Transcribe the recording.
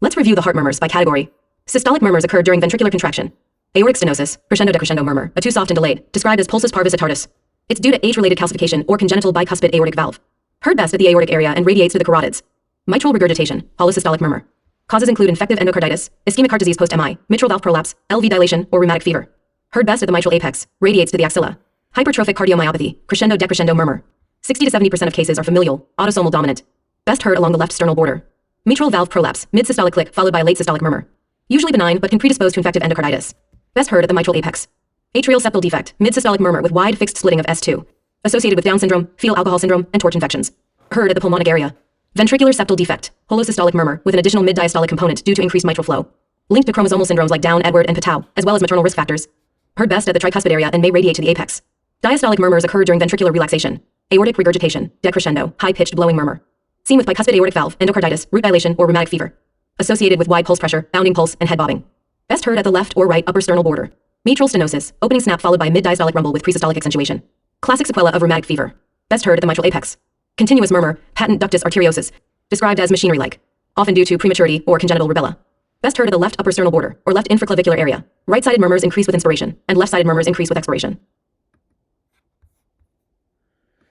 Let's review the heart murmurs by category. Systolic murmurs occur during ventricular contraction. Aortic stenosis, crescendo decrescendo murmur, a too soft and delayed, described as pulsus parvis retardus. It's due to age-related calcification or congenital bicuspid aortic valve. Heard best at the aortic area and radiates to the carotids. Mitral regurgitation, polysystolic murmur. Causes include infective endocarditis, ischemic heart disease post-MI, mitral valve prolapse, LV dilation, or rheumatic fever. Heard best at the mitral apex, radiates to the axilla. Hypertrophic cardiomyopathy, crescendo decrescendo murmur. 60 to 70% of cases are familial, autosomal dominant. Best heard along the left sternal border. Mitral valve prolapse, mid-systolic click followed by late systolic murmur. Usually benign but can predispose to infective endocarditis. Best heard at the mitral apex. Atrial septal defect, mid-systolic murmur with wide fixed splitting of S2. Associated with Down syndrome, fetal alcohol syndrome, and torch infections. Heard at the pulmonic area. Ventricular septal defect, holosystolic murmur with an additional mid-diastolic component due to increased mitral flow. Linked to chromosomal syndromes like Down, Edward, and Patau, as well as maternal risk factors. Heard best at the tricuspid area and may radiate to the apex. Diastolic murmurs occur during ventricular relaxation. Aortic regurgitation, decrescendo, high-pitched blowing murmur. Seen with bicuspid aortic valve, endocarditis, root dilation, or rheumatic fever. Associated with wide pulse pressure, bounding pulse, and head bobbing. Best heard at the left or right upper sternal border. Mitral stenosis, opening snap followed by mid-diastolic rumble with presystolic accentuation. Classic sequela of rheumatic fever. Best heard at the mitral apex. Continuous murmur, patent ductus arteriosus. Described as machinery-like. Often due to prematurity or congenital rubella. Best heard at the left upper sternal border, or left infraclavicular area. Right-sided murmurs increase with inspiration, and left-sided murmurs increase with expiration.